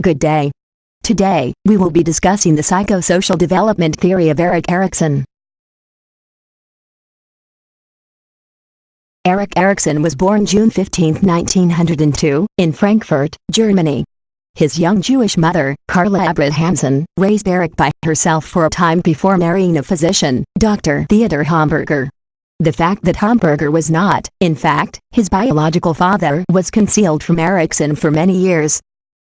Good day. Today, we will be discussing the psychosocial development theory of Erickson. Erickson was born June 15, 1902, in Frankfurt, Germany. His young Jewish mother, Carla Abrahamson, raised Eric by herself for a time before marrying a physician, Dr. Theodor Hamburger. The fact that Hamburger was not, in fact, his biological father was concealed from Erickson for many years.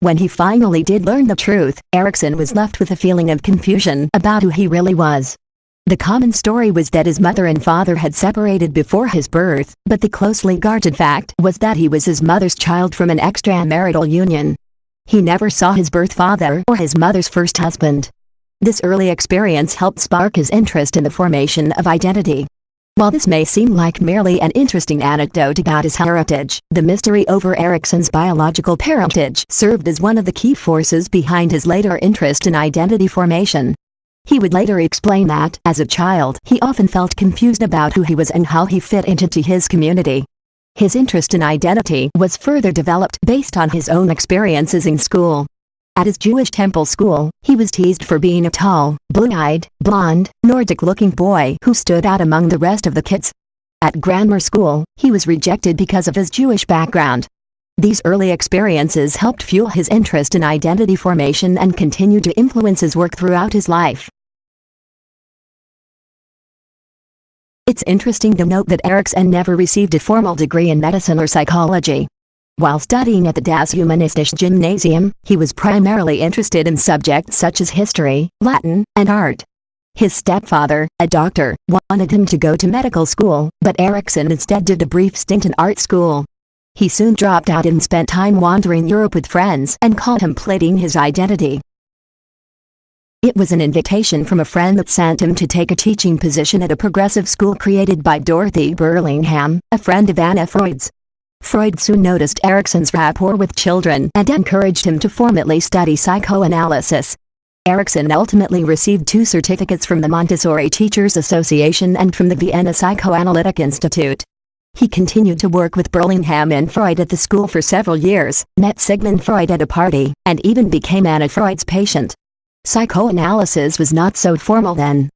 When he finally did learn the truth, Erickson was left with a feeling of confusion about who he really was. The common story was that his mother and father had separated before his birth, but the closely guarded fact was that he was his mother's child from an extramarital union. He never saw his birth father or his mother's first husband. This early experience helped spark his interest in the formation of identity. While this may seem like merely an interesting anecdote about his heritage, the mystery over Erickson's biological parentage served as one of the key forces behind his later interest in identity formation. He would later explain that, as a child, he often felt confused about who he was and how he fit into his community. His interest in identity was further developed based on his own experiences in school. At his Jewish temple school, he was teased for being a tall, blue-eyed, blonde, Nordic-looking boy who stood out among the rest of the kids. At grammar school, he was rejected because of his Jewish background. These early experiences helped fuel his interest in identity formation and continued to influence his work throughout his life. It's interesting to note that Erickson never received a formal degree in medicine or psychology. While studying at the Das Humanistische Gymnasium, he was primarily interested in subjects such as history, Latin, and art. His stepfather, a doctor, wanted him to go to medical school, but Erickson instead did a brief stint in art school. He soon dropped out and spent time wandering Europe with friends and contemplating his identity. It was an invitation from a friend that sent him to take a teaching position at a progressive school created by Dorothy Burlingham, a friend of Anna Freud's. Freud soon noticed Erickson's rapport with children and encouraged him to formally study psychoanalysis. Erickson ultimately received 2 certificates from the Montessori Teachers Association and from the Vienna Psychoanalytic Institute. He continued to work with Burlingham and Freud at the school for several years, met Sigmund Freud at a party, and even became Anna Freud's patient. Psychoanalysis was not so formal then.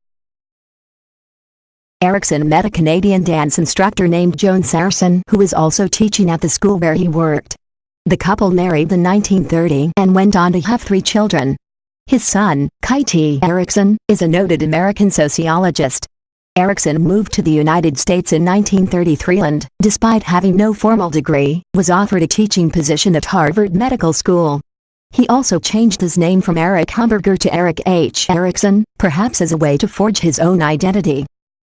Erickson met a Canadian dance instructor named Joan Saracen who was also teaching at the school where he worked. The couple married in 1930 and went on to have 3 children. His son, Kai T. Erickson, is a noted American sociologist. Erickson moved to the United States in 1933 and, despite having no formal degree, was offered a teaching position at Harvard Medical School. He also changed his name from Eric Hamburger to Eric H. Erickson, perhaps as a way to forge his own identity.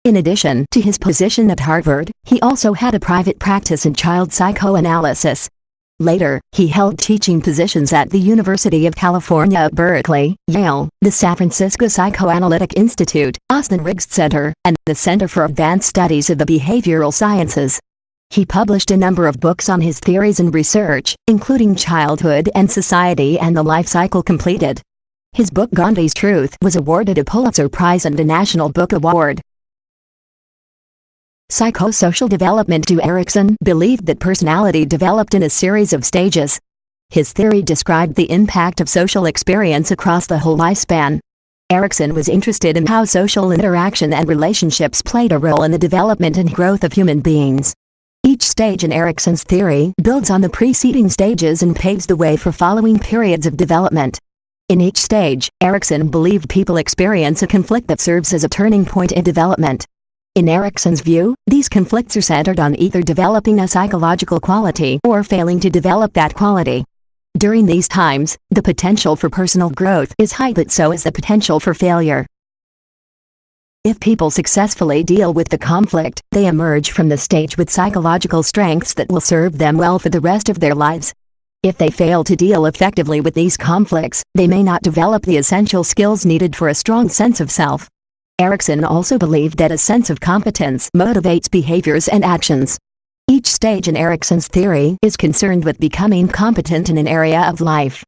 In addition to his position at Harvard, he also had a private practice in child psychoanalysis. Later, he held teaching positions at the University of California at Berkeley, Yale, the San Francisco Psychoanalytic Institute, Austin Riggs Center, and the Center for Advanced Studies of the Behavioral Sciences. He published a number of books on his theories and research, including Childhood and Society and The Life Cycle Completed. His book Gandhi's Truth was awarded a Pulitzer Prize and a National Book Award. Psychosocial development. Erickson believed that personality developed in a series of stages. His theory described the impact of social experience across the whole lifespan. Erickson was interested in how social interaction and relationships played a role in the development and growth of human beings. Each stage in Erickson's theory builds on the preceding stages and paves the way for following periods of development. In each stage, Erickson believed people experience a conflict that serves as a turning point in development. In Erickson's view, these conflicts are centered on either developing a psychological quality or failing to develop that quality. During these times, the potential for personal growth is high, but so is the potential for failure. If people successfully deal with the conflict, they emerge from the stage with psychological strengths that will serve them well for the rest of their lives. If they fail to deal effectively with these conflicts, they may not develop the essential skills needed for a strong sense of self. Erickson also believed that a sense of competence motivates behaviors and actions. Each stage in Erickson's theory is concerned with becoming competent in an area of life.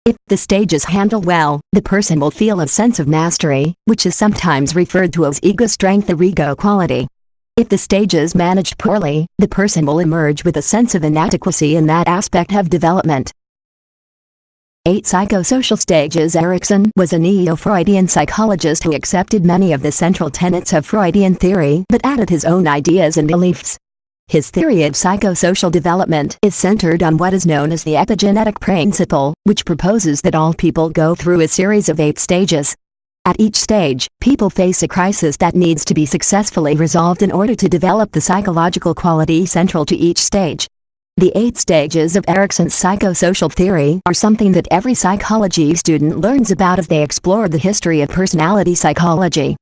If the stage is handled well, the person will feel a sense of mastery, which is sometimes referred to as ego strength or ego quality. If the stage is managed poorly, the person will emerge with a sense of inadequacy in that aspect of development. 8 Psychosocial stages. Erickson was a neo-Freudian psychologist who accepted many of the central tenets of Freudian theory but added his own ideas and beliefs. His theory of psychosocial development is centered on what is known as the epigenetic principle, which proposes that all people go through a series of 8 stages. At each stage, people face a crisis that needs to be successfully resolved in order to develop the psychological quality central to each stage. The 8 stages of Erickson's psychosocial theory are something that every psychology student learns about if they explore the history of personality psychology.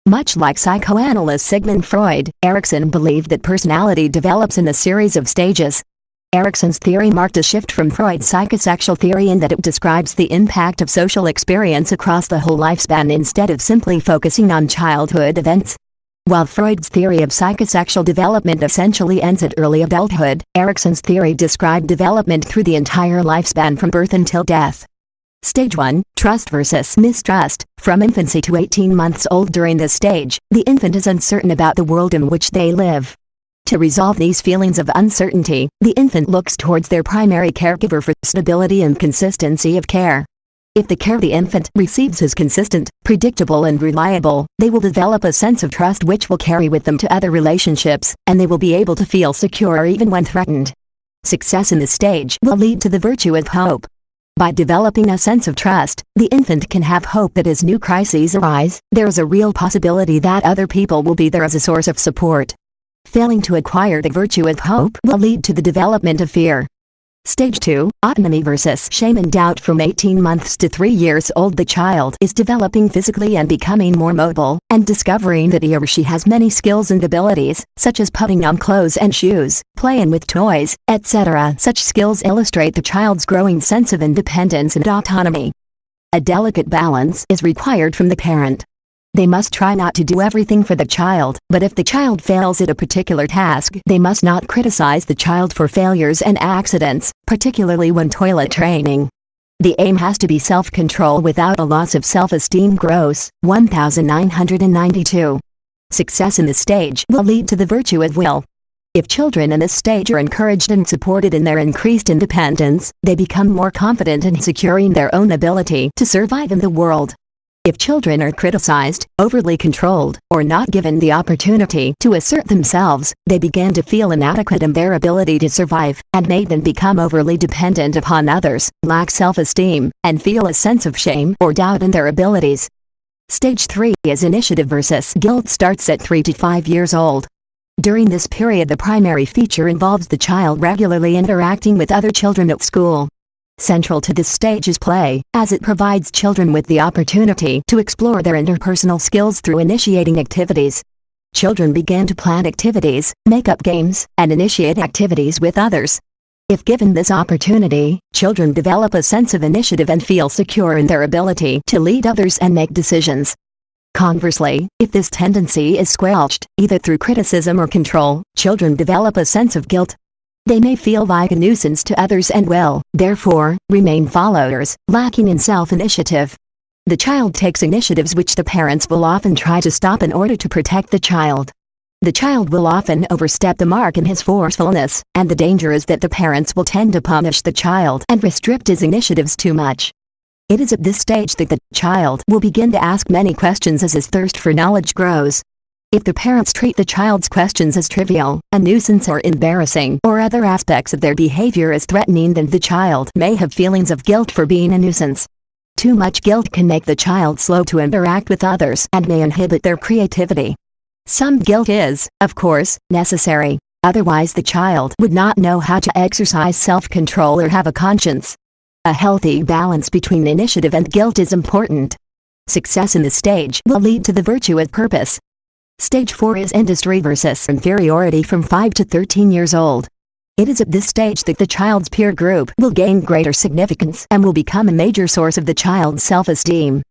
Much like psychoanalyst Sigmund Freud, Erickson believed that personality develops in a series of stages. Erickson's theory marked a shift from Freud's psychosexual theory in that it describes the impact of social experience across the whole lifespan instead of simply focusing on childhood events. While Freud's theory of psychosexual development essentially ends at early adulthood, Erickson's theory described development through the entire lifespan from birth until death. Stage 1, Trust versus Mistrust. From infancy to 18 months old. During this stage, the infant is uncertain about the world in which they live. To resolve these feelings of uncertainty, the infant looks towards their primary caregiver for stability and consistency of care. If the care the infant receives is consistent, predictable and reliable, they will develop a sense of trust which will carry with them to other relationships, and they will be able to feel secure even when threatened. Success in this stage will lead to the virtue of hope. By developing a sense of trust, the infant can have hope that as new crises arise, there is a real possibility that other people will be there as a source of support. Failing to acquire the virtue of hope will lead to the development of fear. Stage 2, Autonomy versus Shame and Doubt. From 18 months to 3 years old, the child is developing physically and becoming more mobile, and discovering that he or she has many skills and abilities, such as putting on clothes and shoes, playing with toys, etc. Such skills illustrate the child's growing sense of independence and autonomy. A delicate balance is required from the parent. They must try not to do everything for the child, but if the child fails at a particular task, they must not criticize the child for failures and accidents, particularly when toilet training. The aim has to be self-control without a loss of self-esteem. Gross, 1992. Success in this stage will lead to the virtue of will. If children in this stage are encouraged and supported in their increased independence, they become more confident and secure in their own ability to survive in the world. If children are criticized, overly controlled, or not given the opportunity to assert themselves, they begin to feel inadequate in their ability to survive, and may then become overly dependent upon others, lack self-esteem, and feel a sense of shame or doubt in their abilities. Stage 3 is Initiative versus Guilt. Starts at 3 to 5 years old. During this period, the primary feature involves the child regularly interacting with other children at school. Central to this stage is play, as it provides children with the opportunity to explore their interpersonal skills through initiating activities. Children begin to plan activities, make up games, and initiate activities with others. If given this opportunity, children develop a sense of initiative and feel secure in their ability to lead others and make decisions. Conversely, if this tendency is squelched, either through criticism or control, children develop a sense of guilt. They may feel like a nuisance to others and will, therefore, remain followers, lacking in self-initiative. The child takes initiatives which the parents will often try to stop in order to protect the child. The child will often overstep the mark in his forcefulness, and the danger is that the parents will tend to punish the child and restrict his initiatives too much. It is at this stage that the child will begin to ask many questions as his thirst for knowledge grows. If the parents treat the child's questions as trivial, a nuisance or embarrassing, or other aspects of their behavior as threatening, then the child may have feelings of guilt for being a nuisance. Too much guilt can make the child slow to interact with others and may inhibit their creativity. Some guilt is, of course, necessary, otherwise the child would not know how to exercise self-control or have a conscience. A healthy balance between initiative and guilt is important. Success in this stage will lead to the virtue of purpose. Stage 4 is Industry versus Inferiority. From 5 to 13 years old. It is at this stage that the child's peer group will gain greater significance and will become a major source of the child's self-esteem.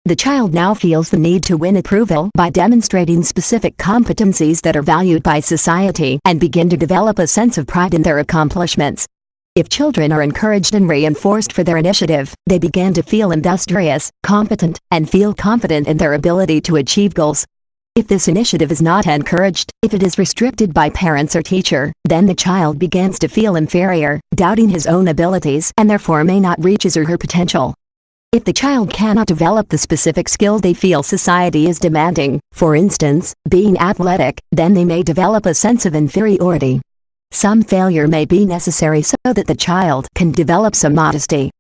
The child now feels the need to win approval by demonstrating specific competencies that are valued by society and begin to develop a sense of pride in their accomplishments. If children are encouraged and reinforced for their initiative, they begin to feel industrious, competent, and feel confident in their ability to achieve goals. If this initiative is not encouraged, if it is restricted by parents or teacher, then the child begins to feel inferior, doubting his own abilities and therefore may not reach his or her potential. If the child cannot develop the specific skills they feel society is demanding, for instance, being athletic, then they may develop a sense of inferiority. Some failure may be necessary so that the child can develop some modesty.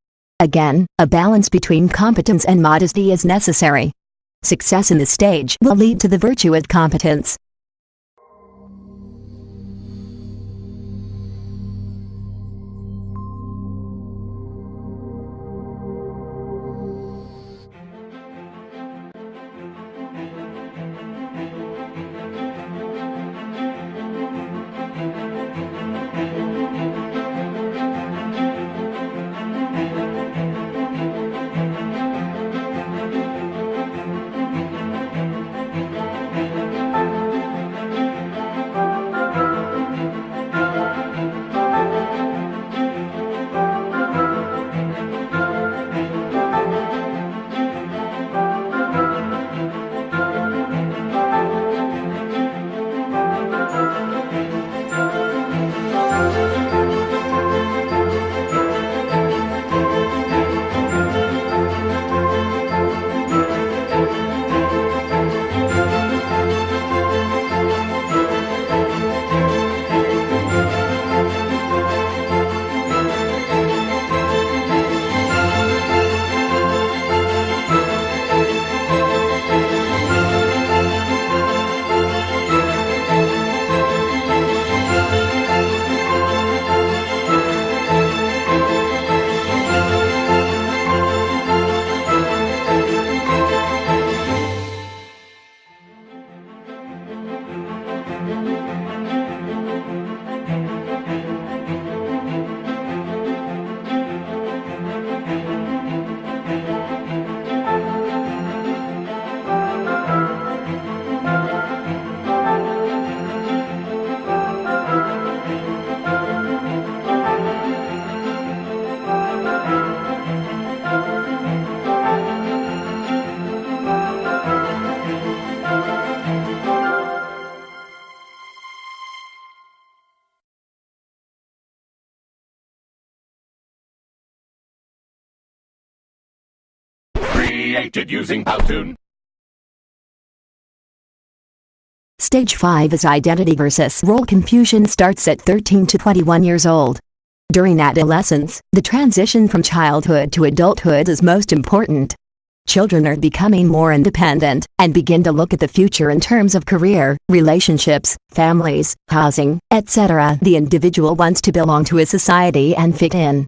Again, a balance between competence and modesty is necessary. Success in this stage will lead to the virtue of competence. Created using Powtoon. Stage 5 is identity versus role confusion starts at 13 to 21 years old. During adolescence, the transition from childhood to adulthood is most important. Children are becoming more independent and begin to look at the future in terms of career, relationships, families, housing, etc. The individual wants to belong to a society and fit in.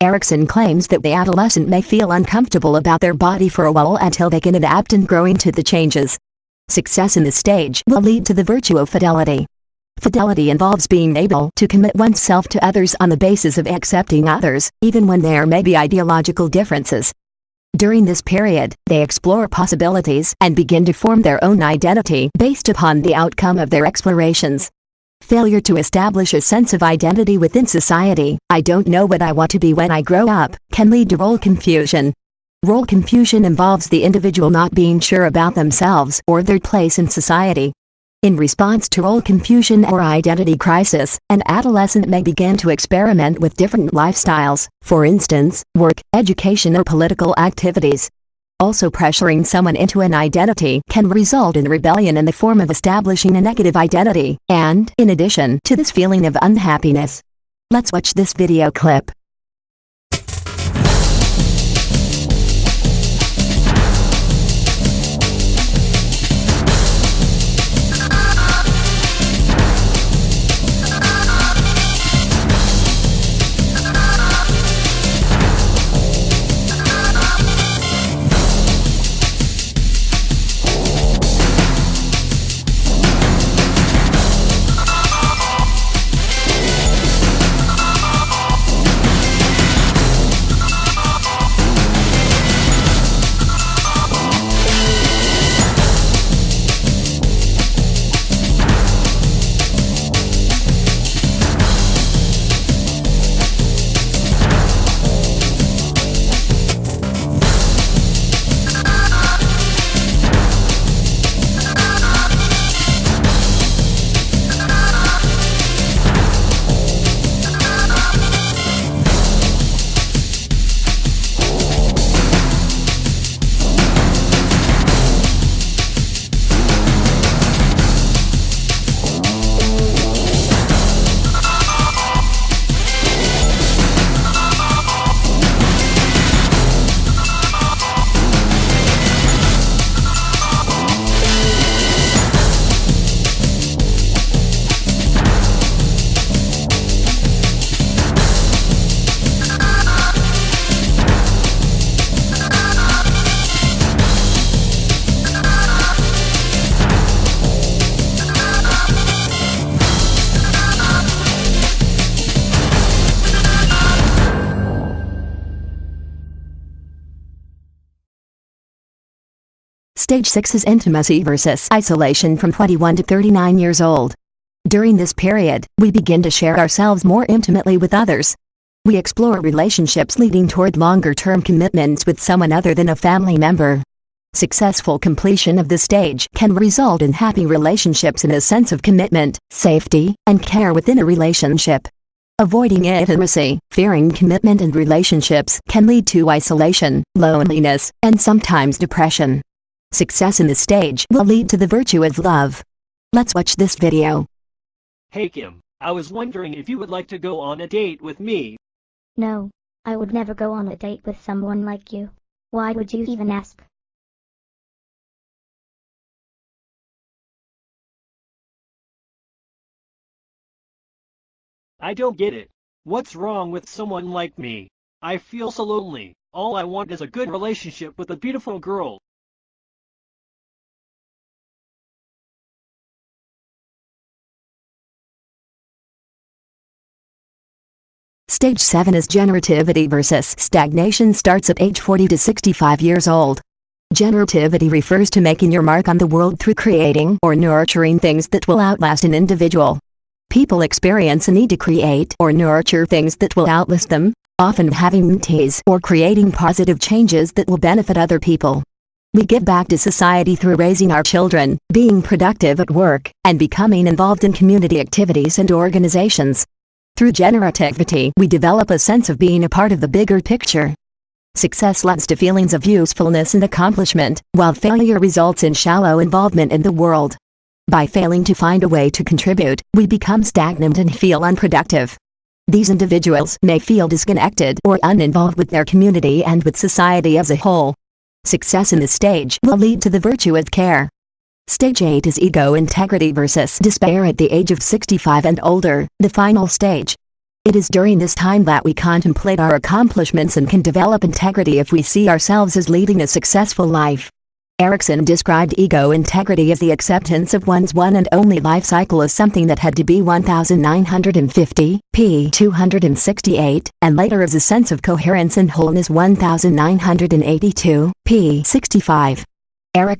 Erickson claims that the adolescent may feel uncomfortable about their body for a while until they can adapt and grow into the changes. Success in this stage will lead to the virtue of fidelity. Fidelity involves being able to commit oneself to others on the basis of accepting others, even when there may be ideological differences. During this period, they explore possibilities and begin to form their own identity based upon the outcome of their explorations. Failure to establish a sense of identity within society, I don't know what I want to be when I grow up, can lead to role confusion. Role confusion involves the individual not being sure about themselves or their place in society. In response to role confusion or identity crisis, an adolescent may begin to experiment with different lifestyles, for instance, work, education or political activities. Also, pressuring someone into an identity can result in rebellion in the form of establishing a negative identity, and, in addition to this feeling of unhappiness. Let's watch this video clip. Stage 6 is intimacy versus isolation from 21 to 39 years old. During this period, we begin to share ourselves more intimately with others. We explore relationships leading toward longer-term commitments with someone other than a family member. Successful completion of this stage can result in happy relationships and a sense of commitment, safety, and care within a relationship. Avoiding intimacy, fearing commitment and relationships can lead to isolation, loneliness, and sometimes depression. Success in this stage will lead to the virtue of love. Let's watch this video. Hey Kim, I was wondering if you would like to go on a date with me. No, I would never go on a date with someone like you. Why would you even ask? I don't get it. What's wrong with someone like me? I feel so lonely. All I want is a good relationship with a beautiful girl. Stage 7 is generativity versus stagnation, starts at age 40 to 65 years old. Generativity refers to making your mark on the world through creating or nurturing things that will outlast an individual. People experience a need to create or nurture things that will outlast them, often having mentees or creating positive changes that will benefit other people. We give back to society through raising our children, being productive at work, and becoming involved in community activities and organizations. Through generativity, we develop a sense of being a part of the bigger picture. Success leads to feelings of usefulness and accomplishment, while failure results in shallow involvement in the world. By failing to find a way to contribute, we become stagnant and feel unproductive. These individuals may feel disconnected or uninvolved with their community and with society as a whole. Success in this stage will lead to the virtue of care. Stage 8 is ego integrity versus despair at the age of 65 and older, the final stage. It is during this time that we contemplate our accomplishments and can develop integrity if we see ourselves as leading a successful life. Erickson described ego integrity as the acceptance of one's one and only life cycle as something that had to be 1950, p. 268, and later as a sense of coherence and wholeness 1982, p. 65.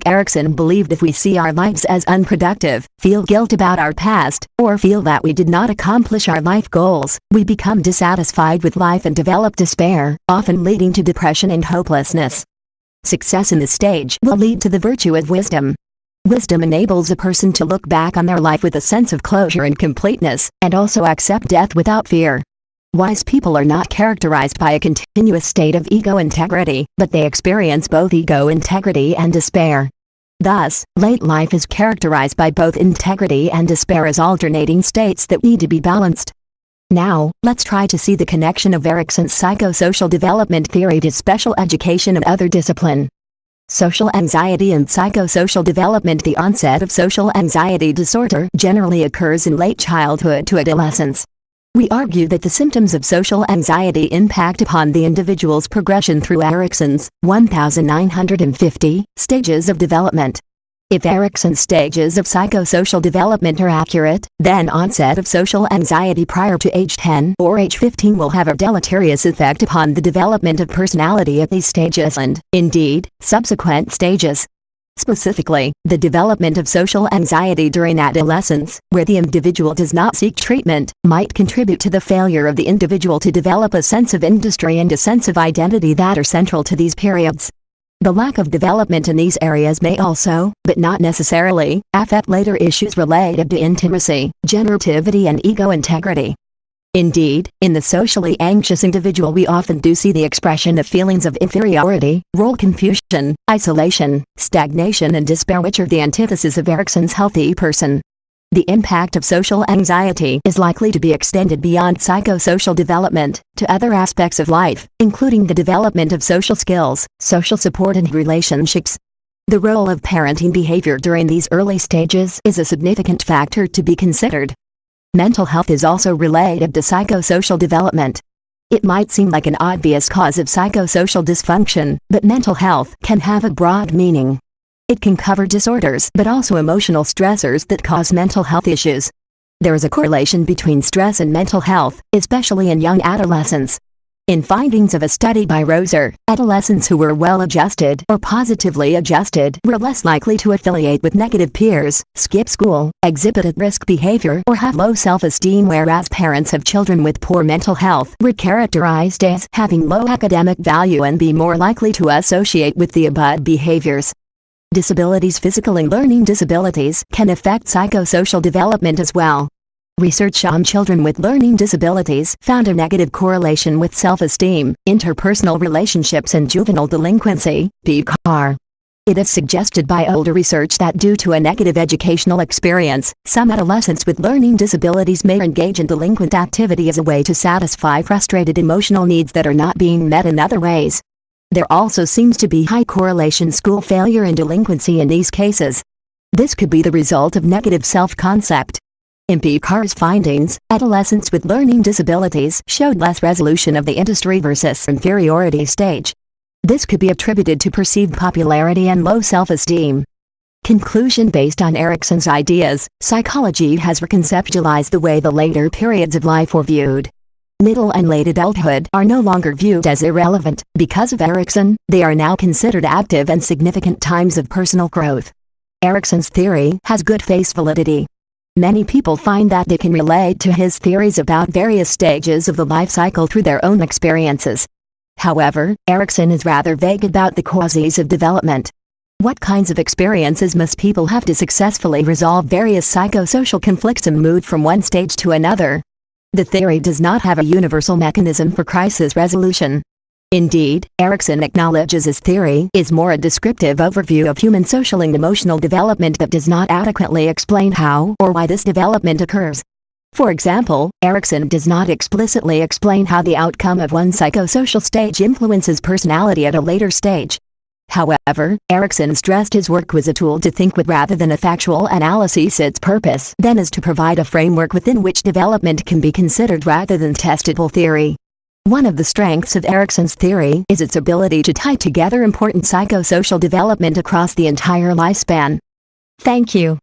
Erickson believed if we see our lives as unproductive, feel guilt about our past, or feel that we did not accomplish our life goals, we become dissatisfied with life and develop despair, often leading to depression and hopelessness. Success in this stage will lead to the virtue of wisdom. Wisdom enables a person to look back on their life with a sense of closure and completeness, and also accept death without fear. Wise people are not characterized by a continuous state of ego integrity, but they experience both ego integrity and despair. Thus, late life is characterized by both integrity and despair as alternating states that need to be balanced. Now, let's try to see the connection of Erickson's psychosocial development theory to special education and other discipline. Social anxiety and psychosocial development. The onset of social anxiety disorder generally occurs in late childhood to adolescence. We argue that the symptoms of social anxiety impact upon the individual's progression through Erickson's 1950 stages of development. If Erickson's stages of psychosocial development are accurate, then onset of social anxiety prior to age 10 or age 15 will have a deleterious effect upon the development of personality at these stages and, indeed, subsequent stages. Specifically, the development of social anxiety during adolescence, where the individual does not seek treatment, might contribute to the failure of the individual to develop a sense of industry and a sense of identity that are central to these periods. The lack of development in these areas may also, but not necessarily, affect later issues related to intimacy, generativity and ego integrity. Indeed, in the socially anxious individual we often do see the expression of feelings of inferiority, role confusion, isolation, stagnation and despair, which are the antithesis of Erickson's healthy person. The impact of social anxiety is likely to be extended beyond psychosocial development to other aspects of life, including the development of social skills, social support and relationships. The role of parenting behavior during these early stages is a significant factor to be considered. Mental health is also related to psychosocial development. It might seem like an obvious cause of psychosocial dysfunction, but mental health can have a broad meaning. It can cover disorders but also emotional stressors that cause mental health issues. There is a correlation between stress and mental health, especially in young adolescents. In findings of a study by Roser, adolescents who were well-adjusted or positively adjusted were less likely to affiliate with negative peers, skip school, exhibit at-risk behavior, or have low self-esteem, whereas parents of children with poor mental health were characterized as having low academic value and be more likely to associate with the above behaviors. Disabilities. Physical and learning disabilities can affect psychosocial development as well. Research on children with learning disabilities found a negative correlation with self-esteem, interpersonal relationships, and juvenile delinquency, PCAR. It is suggested by older research that due to a negative educational experience, some adolescents with learning disabilities may engage in delinquent activity as a way to satisfy frustrated emotional needs that are not being met in other ways. There also seems to be high correlation school failure and delinquency in these cases. This could be the result of negative self-concept. In PCAR's findings, adolescents with learning disabilities showed less resolution of the industry versus inferiority stage. This could be attributed to perceived popularity and low self-esteem. Conclusion. Based on Erickson's ideas, psychology has reconceptualized the way the later periods of life were viewed. Middle and late adulthood are no longer viewed as irrelevant. Because of Erickson, they are now considered active and significant times of personal growth. Erickson's theory has good face validity. Many people find that they can relate to his theories about various stages of the life cycle through their own experiences. However, Erickson is rather vague about the causes of development. What kinds of experiences must people have to successfully resolve various psychosocial conflicts and move from one stage to another? The theory does not have a universal mechanism for crisis resolution. Indeed, Erickson acknowledges his theory is more a descriptive overview of human social and emotional development that does not adequately explain how or why this development occurs. For example, Erickson does not explicitly explain how the outcome of one psychosocial stage influences personality at a later stage. However, Erickson stressed his work was a tool to think with rather than a factual analysis. Its purpose then is to provide a framework within which development can be considered rather than testable theory. One of the strengths of Erickson's theory is its ability to tie together important psychosocial development across the entire lifespan. Thank you.